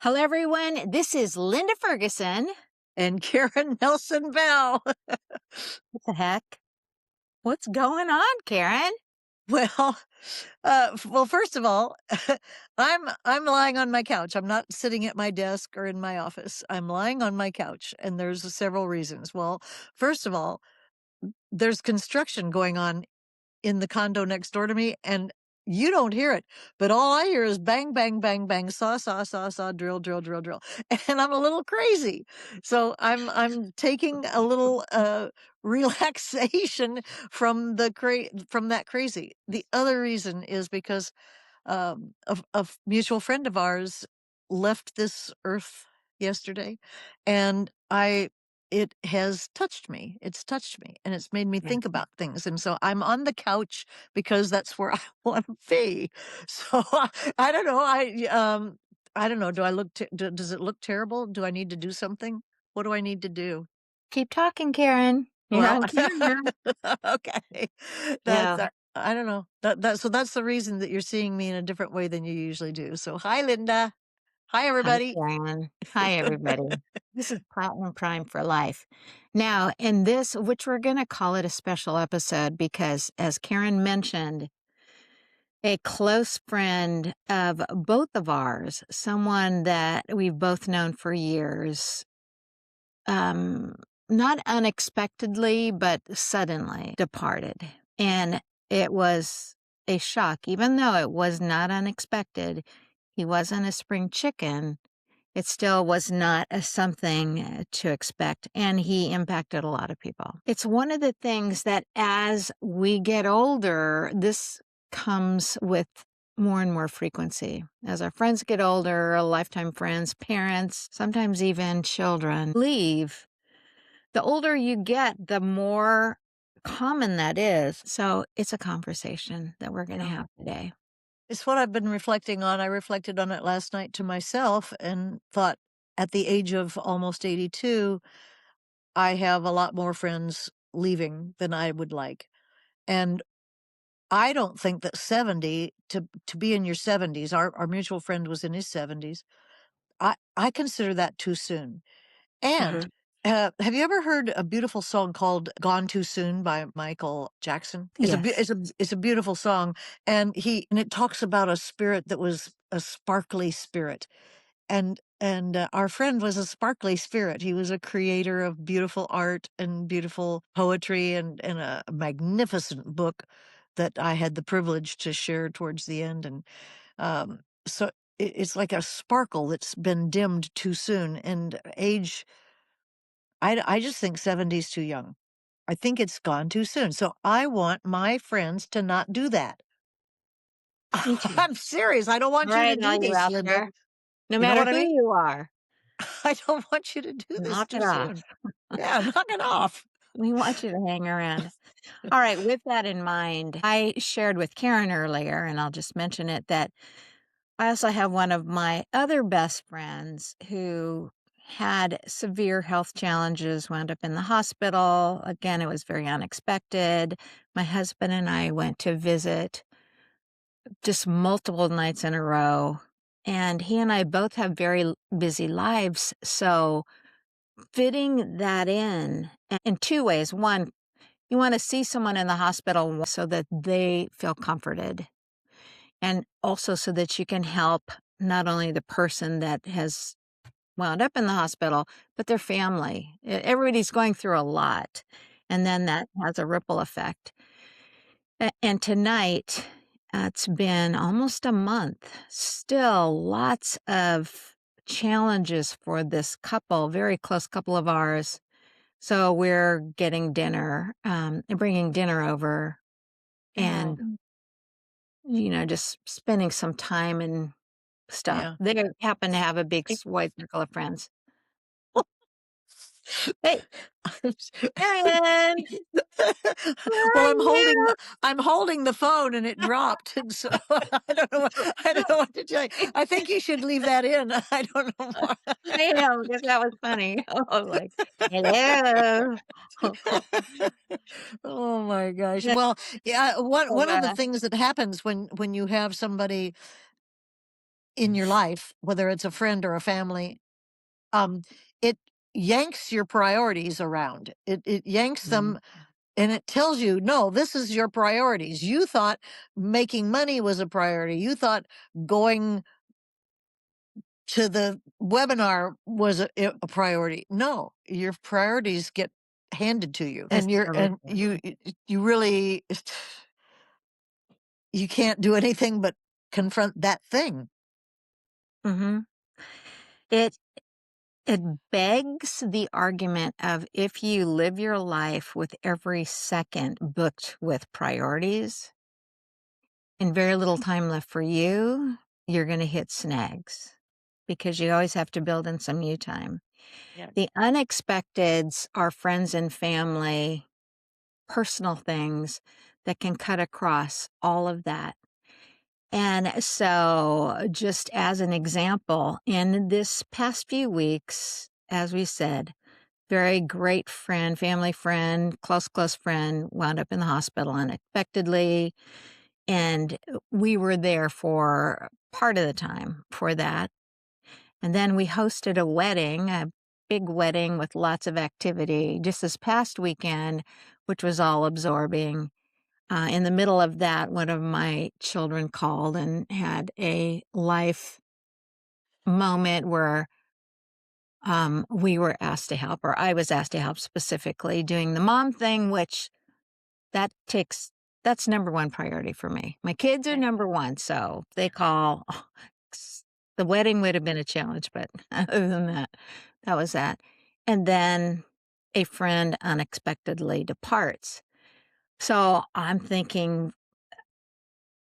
Hello, everyone. This is Linda Ferguson. And Karen Nelson Bell. What the heck? What's going on, Karen? Well, first of all, I'm lying on my couch. I'm not sitting at my desk or in my office. I'm lying on my couch, and there's several reasons. Well, first of all, there's construction going on in the condo next door to me, and you don't hear it, but all I hear is bang, bang, bang, bang, saw, saw, saw, saw, drill, drill, drill, drill, and I'm a little crazy. So I'm taking a little relaxation from from that crazy. The other reason is because a mutual friend of ours left this earth yesterday, and it has touched me. It's touched me, and it's made me Yeah. think about things. And so I'm on the couch because that's where I want to be. So I don't know. I don't know. Do I look? Does it look terrible? Do I need to do something? What do I need to do? Keep talking, Karen. You're Well, on camera. okay. That's, No, I don't know. So that's the reason that you're seeing me in a different way than you usually do. So hi, Linda. Hi, hi, everybody. Karen. Hi, everybody. This is Platinum Prime for Life. Now, in this, which we're going to call it a special episode because, as Karen mentioned, a close friend of both of ours, someone that we've both known for years, um, not unexpectedly, but suddenly departed. And it was a shock, even though it was not unexpected. He wasn't a spring chicken. It still was not a something to expect, and he impacted a lot of people. It's one of the things that as we get older, this comes with more and more frequency. As our friends get older, lifetime friends, parents, sometimes even children leave, the older you get, the more common that is. So it's a conversation that we're going to Yeah. have today. It's what I've been reflecting on. I reflected on it last night to myself and thought at the age of almost 82, I have a lot more friends leaving than I would like. And I don't think that 70 to be in your 70s, our mutual friend was in his 70s. I consider that too soon. And Mhm. have you ever heard a beautiful song called "Gone Too Soon" by Michael Jackson? Yes. It's a beautiful song, and it talks about a spirit that was a sparkly spirit, and our friend was a sparkly spirit. He was a creator of beautiful art and beautiful poetry and a magnificent book that I had the privilege to share towards the end, and so it's like a sparkle that's been dimmed too soon, and age I just think 70 is too young. I think it's gone too soon, so I want my friends to not do that. Me too. I'm serious, I don't All want you to right, all do you this, out Linda. there, no You know matter what I who mean? you are, I don't want you to do this knock too it off. soon. Yeah, knock it off. We want you to hang around. All right, with that in mind, I shared with Karen earlier, and I'll just mention it, that I also have one of my other best friends who had severe health challenges, wound up in the hospital. Again, it was very unexpected. My husband and I went to visit just multiple nights in a row. And he and I both have very busy lives. So fitting that in two ways. One, you want to see someone in the hospital so that they feel comforted, and also so that you can help not only the person that has wound up in the hospital, but their family. Everybody's going through a lot, and then that has a ripple effect. And tonight, it's been almost a month. Still, lots of challenges for this couple, very close couple of ours. So we're getting dinner, and bringing dinner over, Oh, and just spending some time and stuff. yeah. They happen to have a big wide circle of friends. Hey, Marianne, Well, where are you? I'm holding the phone and it dropped, and so I don't know what to tell you. I think you should leave that in. I don't know why. I know, because that was funny. I was like, "Hello." Oh my gosh. Yeah, Well, yeah, so, one of the things that happens when you have somebody in your life, whether it's a friend or a family, um, it yanks your priorities around. It yanks Mhm. them and it tells you, no, this is your priorities. You thought making money was a priority. You thought going to the webinar was a priority. No, your priorities get handed to you, and you're and Discouraging. you really you can't do anything but confront that thing. Mhm. It it begs the argument of if you live your life with every second booked with priorities and very little time left for you, you're gonna hit snags because you always have to build in some you time. Yeah, The unexpecteds are friends and family, personal things that can cut across all of that. And so, just as an example, in this past few weeks, as we said, very great friend, family friend, close friend wound up in the hospital unexpectedly. And we were there for part of the time for that. And then we hosted a big wedding with lots of activity just this past weekend, which was all absorbing. In the middle of that, one of my children called and had a life moment where we were asked to help, or I was asked to help specifically doing the mom thing, which that takes that's number one priority for me. My kids are yeah, number one, so if they call. The wedding would have been a challenge, but other than that, that was that. And then a friend unexpectedly departs. So I'm thinking,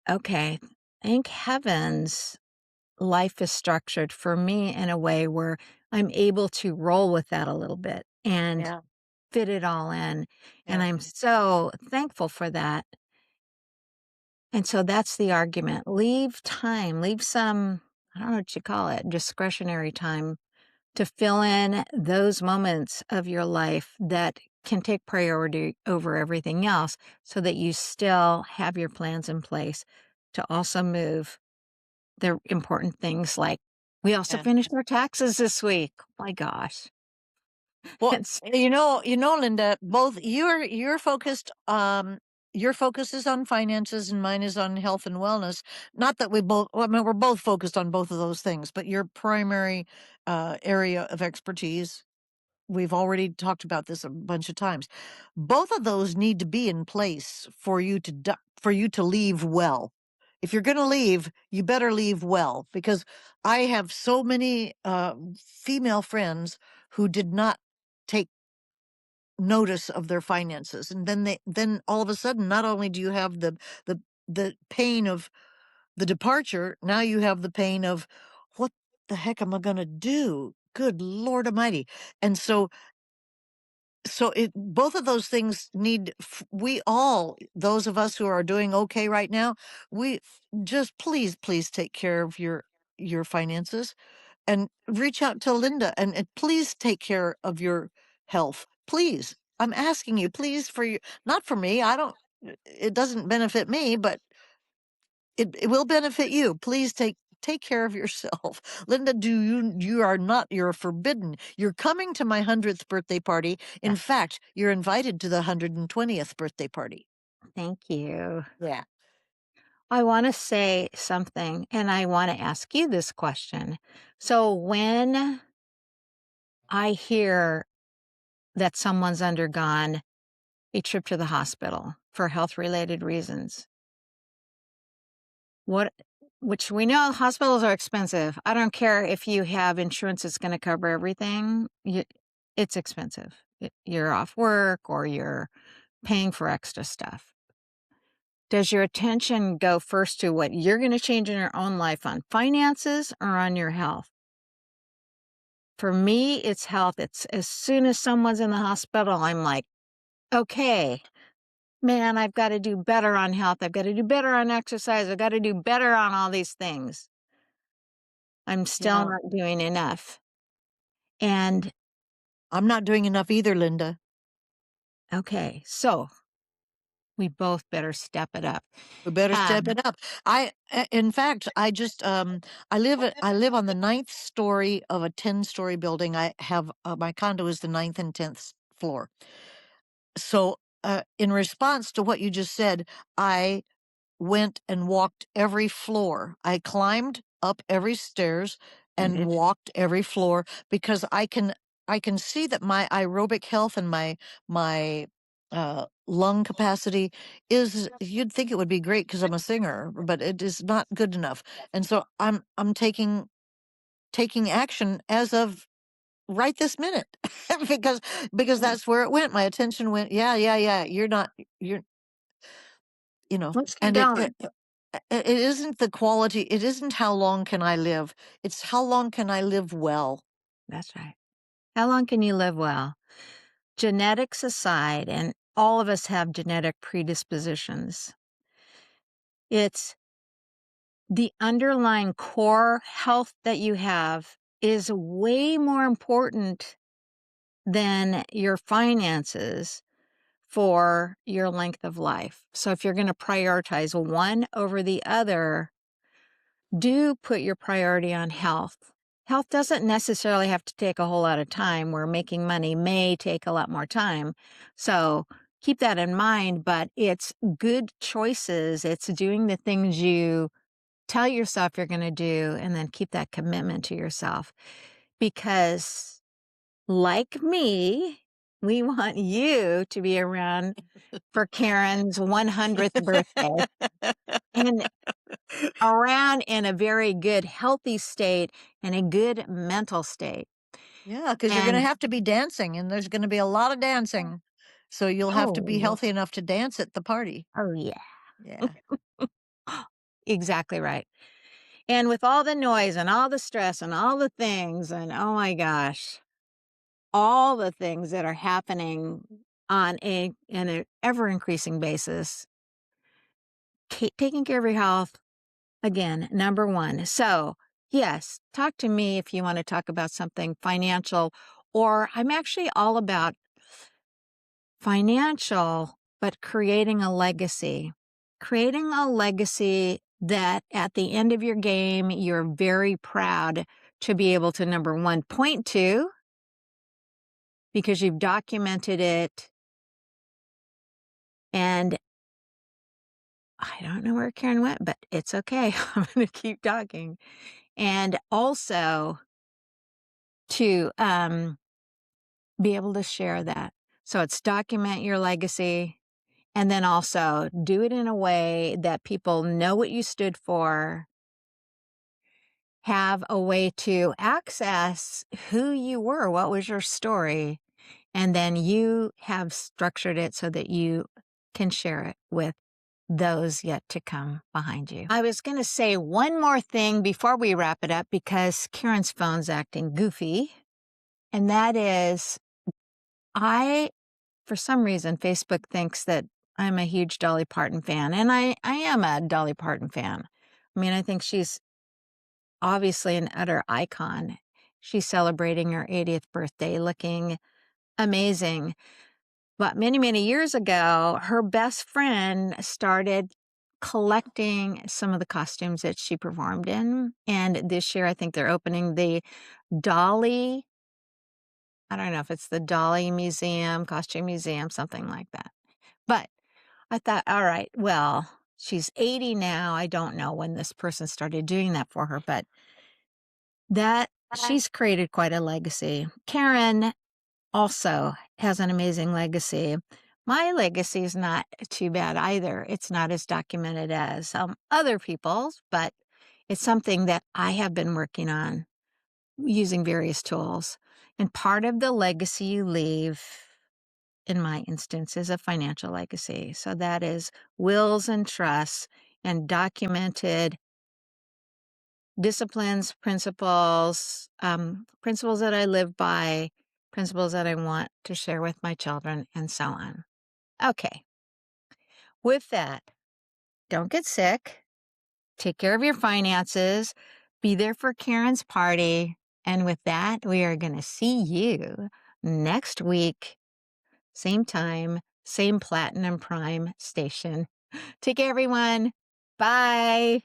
okay, thank heavens life is structured for me in a way where I'm able to roll with that a little bit and yeah, fit it all in. And yeah, I'm so thankful for that. And so that's the argument. Leave time, leave some, I don't know what you call it, discretionary time to fill in those moments of your life that can take priority over everything else so that you still have your plans in place to also move the important things like we also yeah. finished our taxes this week. My gosh. Well, It's Linda, both you're focused. Your focus is on finances, and mine is on health and wellness. Not that we both. Well, I mean, we're both focused on both of those things, but your primary area of expertise. We've already talked about this a bunch of times. Both of those need to be in place for you to for you to leave well. If you're going to leave, you better leave well, because I have so many female friends who did not take notice of their finances, and then all of a sudden, not only do you have the the pain of the departure, now you have the pain of what the heck am I going to do? Good Lord Almighty! And so it both of those things need we all, those of us who are doing okay right now, we just please take care of your finances, and reach out to Linda, and please take care of your health. Please. I'm asking you, please, for you, not for me. I don't it doesn't benefit me, but it will benefit you. Please take care of yourself. Linda, you are not, you're forbidden. You're coming to my 100th birthday party. In yes. fact, you're invited to the 120th birthday party. Thank you. Yeah. I want to say something and I want to ask you this question. So when I hear that someone's undergone a trip to the hospital for health related reasons, what which we know hospitals are expensive. I don't care if you have insurance that's going to cover everything. It's expensive. You're off work or you're paying for extra stuff. Does your attention go first to what you're going to change in your own life on finances or on your health? For me, it's health. It's as soon as someone's in the hospital, I'm like, okay, man, I've got to do better on health. I've got to do better on exercise. I've got to do better on all these things. I'm still Yeah. not doing enough. And I'm not doing enough either, Linda. okay, so We both better step it up. We better step Um, it up. In fact, I live on the ninth story of a 10-story building. I have my condo is the ninth and 10th floor. So, in response to what you just said, I went and walked every floor. I climbed up every stairs you and did. walked every floor because I can see that my aerobic health and my lung capacity is, you'd think it would be great because I'm a singer, but it is not good enough. And so I'm taking action as of right this minute because Yeah. that's where it went. My attention went, yeah, yeah, yeah. You're Let's keep and going. it isn't the quality, it isn't how long can I live, it's how long can I live well. That's right. How long can you live well? Genetics aside, and all of us have genetic predispositions, it's the underlying core health that you have is way more important than your finances for your length of life. So if you're going to prioritize one over the other, do put your priority on health. Health doesn't necessarily have to take a whole lot of time, where making money may take a lot more time. So keep that in mind, but it's good choices. It's doing the things you tell yourself you're going to do and then keep that commitment to yourself. Because, like me, we want you to be around for Karen's 100th birthday and around in a very good, healthy state and a good mental state. Yeah, because you're gonna And have to be dancing, and there's gonna be a lot of dancing, so you'll have to be oh, healthy enough to dance at the party. oh, yeah, Yeah. exactly right. And with all the noise and all the stress and all the things, and oh my gosh, all the things that are happening on an ever increasing basis, taking care of your health, again, number one. So, yes, talk to me if you want to talk about something financial, or I'm actually all about financial, but creating a legacy. Creating a legacy that at the end of your game, you're very proud to be able to, number one, point to because you've documented it. And I don't know where Karen went, but it's okay. I'm going to keep talking. And also to be able to share that. So it's document your legacy and then also do it in a way that people know what you stood for, have a way to access who you were, what was your story, and then you have structured it so that you can share it with those yet to come behind you. I was going to say one more thing before we wrap it up because Karen's phone's acting goofy, and that is I for some reason, Facebook thinks that I'm a huge Dolly Parton fan, and I am a Dolly Parton fan. I mean, I think she's obviously an utter icon. She's celebrating her 80th birthday looking amazing. But many, many years ago, her best friend started collecting some of the costumes that she performed in. And this year, I think they're opening the Dolly, I don't know if it's the Dolly Museum, Costume Museum, something like that. But I thought, all right, well, she's 80 now. I don't know when this person started doing that for her, but that she's created quite a legacy. Karen also has an amazing legacy. My legacy is not too bad either. It's not as documented as other people's, but it's something that I have been working on using various tools. And part of the legacy you leave in my instance, is a financial legacy. So that is wills and trusts and documented disciplines, principles that I live by, principles that I want to share with my children, and so on. Okay. With that, don't get sick. Take care of your finances. Be there for Karen's party. And with that, we are going to see you next week, same time, same Platinum Prime station. Take care, everyone. Bye.